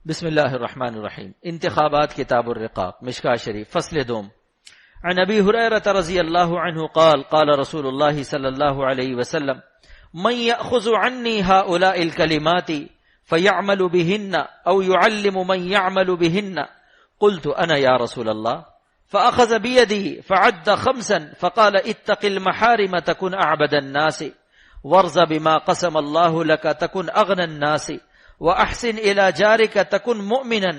بسم اللہ الرحمن الرحیم. انتخابات کتاب الرقاق مشکاة شریف فصل دوم. عن ابی ہریرہ رضی اللہ عنہ قال قال رسول اللہ صلی اللہ علیہ وسلم من یأخذ عنی هؤلاء الکلمات فیعمل بهن او يعلم من يعمل بهن قلت انا یا رسول اللہ فأخذ بيدي فعد 5 فقال اتق المحارم تكن اعبد الناس وارض بما قسم الله لك تكن اغنى الناس وأحسن إلى جارك تكن مؤمنا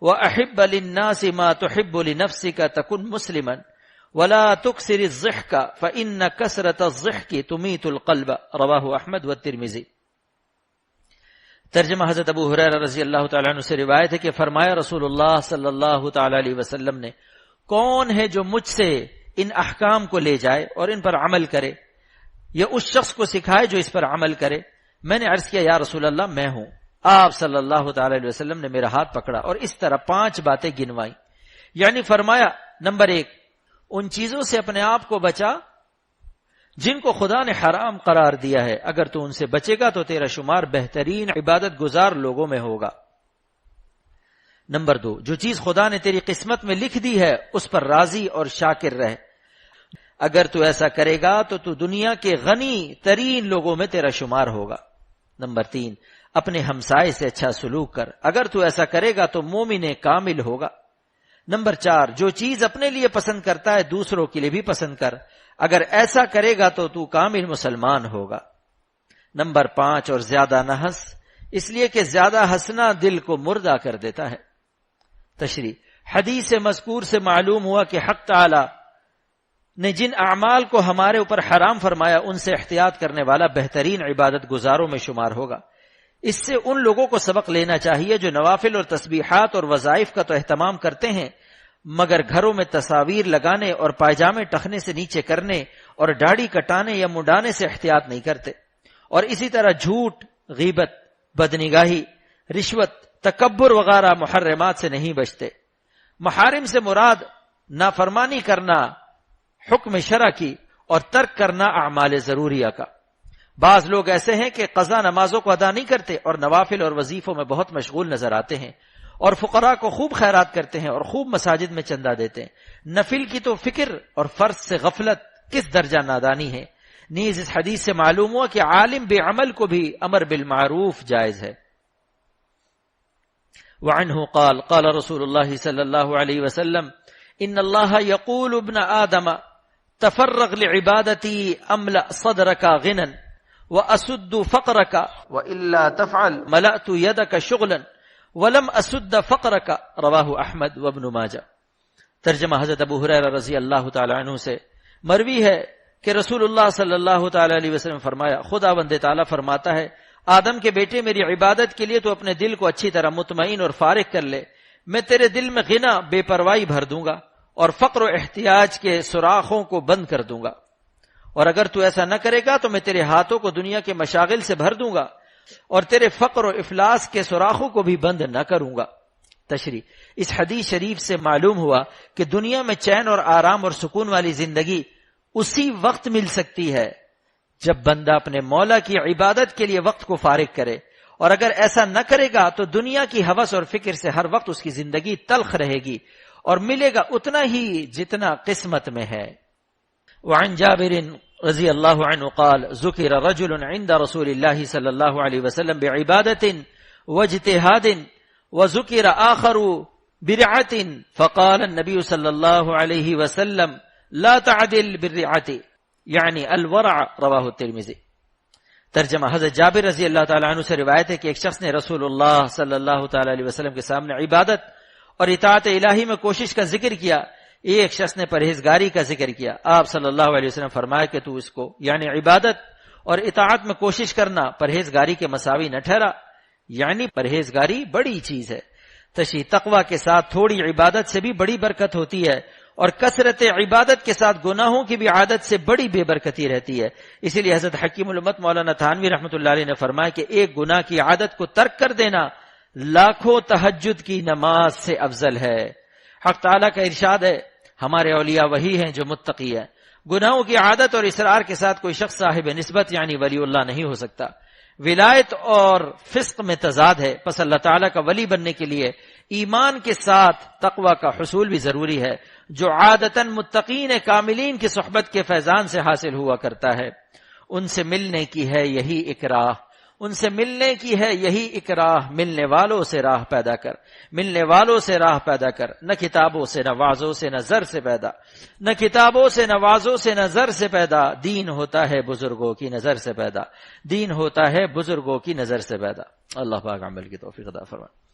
وأحب للناس ما تحب لنفسك تكن مسلما ولا تكسر الضحك فإن كسرة الضحك تميت القلب رواہ احمد والترمذی. ترجمہ حضرت ابو ہریرہ رضی اللہ تعالیٰ عنہ سے روایت ہے کہ فرمایا رسول اللہ صلی اللہ تعالیٰ علیہ وسلم نے کون ہے جو مجھ سے ان احکام کو لے جائے اور ان پر عمل کرے یا اس شخص کو سکھائے جو اس پر عمل کرے. میں نے عرض کیا یا رسول اللہ میں ہوں. آپ صلی اللہ تعالی علیہ وسلم نے میرا ہاتھ پکڑا اور اس طرح 5 باتیں گنوائی. یعنی فرمایا نمبر 1 ان چیزوں سے اپنے آپ کو بچا جن کو خدا نے حرام قرار دیا ہے. اگر تو ان سے بچے گا تو تیرا شمار بہترین عبادت گزار لوگوں میں ہوگا. نمبر 2 جو چیز خدا نے تیری قسمت میں لکھ دی ہے اس پر راضی اور شاکر رہ. اگر تو ایسا کرے گا تو تو دنیا کے غنی ترین لوگوں میں تیرا شمار ہوگا. نمبر 3 اپنے ہمسائے سے اچھا سلوک کر. اگر تو ایسا کرے گا تو مومن کامل ہوگا. نمبر 4 جو چیز اپنے لیے پسند کرتا ہے دوسروں کے لیے بھی پسند کر. اگر ایسا کرے گا تو تو کامل مسلمان ہوگا. نمبر 5 اور زیادہ نہ ہنس اس لیے کہ زیادہ ہنسنا دل کو مردہ کر دیتا ہے. تشریح حدیث مذکور سے معلوم ہوا کہ حق تعالی نے جن اعمال کو ہمارے اوپر حرام فرمایا ان سے احتیاط کرنے والا بہترین عبادت گزاروں میں شمار ہوگا. اس سے ان لوگوں کو سبق لینا چاہیے جو نوافل اور تسبیحات اور وظائف کا تو اہتمام کرتے ہیں مگر گھروں میں تصاویر لگانے اور پائجامے ٹخنے سے نیچے کرنے اور داڑھی کٹانے یا منڈانے سے احتیاط نہیں کرتے. اور اسی طرح جھوٹ، غیبت، بدنگاہی، رشوت، تکبر وغیرہ محرمات سے نہیں بچتے. محارم سے مراد نافرمانی کرنا حکم شرع کی اور ترک کرنا اعمال ضروریہ کا. بعض لوگ ایسے ہیں کہ قضا نمازوں کو ادا نہیں کرتے اور نوافل اور وظیفوں میں بہت مشغول نظر آتے ہیں اور فقراء کو خوب خیرات کرتے ہیں اور خوب مساجد میں چندہ دیتے ہیں. نفل کی تو فکر اور فرض سے غفلت کس درجہ نادانی ہے. نیز اس حدیث سے معلوم ہوا کہ عالم بے عمل کو بھی امر بالمعروف جائز ہے. وعنہ قال قال رسول اللہ صلی اللہ علیہ وسلم ان اللہ یقول ابن آدم تفرغ لعبادتی املأ صدرک غنا وَأَسُدُّ فَقْرَكَ وَإِلَّا تَفْعَلْ مَلَأْتُ يَدَكَ شُغْلًا وَلَمْ أَسُدَّ فَقْرَكَ رواہ احمد وابن ماجہ. ترجمہ حضرت ابو ہریرہ رضی اللہ تعالی عنہ سے مروی ہے کہ رسول اللہ صلی اللہ تعالی علیہ وسلم فرمایا خداوند تعالی فرماتا ہے آدم کے بیٹے میری عبادت کے لیے تو اپنے دل کو اچھی طرح مطمئن اور فارغ کر لے. میں تیرے دل میں غنا بے پرواہی بھر دوں گا اور فقر و احتیاج کے سوراخوں کو بند کر دوں گا. اور اگر تو ایسا نہ کرے گا تو میں تیرے ہاتھوں کو دنیا کے مشاغل سے بھر دوں گا اور تیرے فقر و افلاس کے سوراخوں کو بھی بند نہ کروں گا. تشریح اس حدیث شریف سے معلوم ہوا کہ دنیا میں چین اور آرام اور سکون والی زندگی اسی وقت مل سکتی ہے جب بندہ اپنے مولا کی عبادت کے لیے وقت کو فارغ کرے. اور اگر ایسا نہ کرے گا تو دنیا کی ہوس اور فکر سے ہر وقت اس کی زندگی تلخ رہے گی اور ملے گا اتنا ہی جتنا قسمت میں ہے. وعن جابر رضی اللہ عنہ قال ذکر رجل عند رسول اللہ صلی اللہ علیہ وسلم بعبادت واجتہاد وذکر آخر برعۃ فقال النبی صلی اللہ علیہ وسلم لا تعدل بالرعۃ یعنی الورع رواہ الترمذی. ترجمہ حضرت جابر رضی اللہ تعالی عنہ سے روایت ہے کہ ایک شخص نے رسول اللہ صلی اللہ تعالی علیہ وسلم کے سامنے عبادت اور اطاعت الہی میں کوشش کا ذکر کیا. ایک شخص نے پرہیزگاری کا ذکر کیا. آپ صلی اللہ علیہ وسلم فرمایا کہ تو اس کو یعنی عبادت اور اطاعت میں کوشش کرنا پرہیزگاری کے مساوی نہ ٹھہرا. یعنی پرہیزگاری بڑی چیز ہے. تشریح تقوی کے ساتھ تھوڑی عبادت سے بھی بڑی برکت ہوتی ہے اور کثرت عبادت کے ساتھ گناہوں کی بھی عادت سے بڑی بے برکتی رہتی ہے. اسی لیے حضرت حکیم الامت مولانا تھانوی رحمۃ اللہ علیہ نے فرمایا کہ ایک گناہ کی عادت کو ترک کر دینا لاکھوں تہجد کی نماز سے افضل ہے. حق تعالیٰ کا ارشاد ہے ہمارے اولیاء وہی ہیں جو متقی ہیں. گناہوں کی عادت اور اصرار کے ساتھ کوئی شخص صاحب نسبت یعنی ولی اللہ نہیں ہو سکتا. ولایت اور فسق میں تضاد ہے، پس اللہ تعالیٰ کا ولی بننے کے لیے ایمان کے ساتھ تقوی کا حصول بھی ضروری ہے، جو عادتاً متقین کاملین کی صحبت کے فیضان سے حاصل ہوا کرتا ہے۔ ان سے ملنے کی ہے یہی اکراہ، ان سے ملنے کی ہے یہی اکراہ، ملنے والوں سے راہ پیدا کر، ملنے والوں سے راہ پیدا کر، نہ کتابوں سے نہ وعظوں سے نہ زر سے پیدا، نہ کتابوں سے نہ وعظوں سے نہ زر سے پیدا، دین ہوتا ہے بزرگوں کی نظر سے پیدا، دین ہوتا ہے بزرگوں کی نظر سے پیدا۔ اللہ پاک عمل کی توفیق عطا فرمائے۔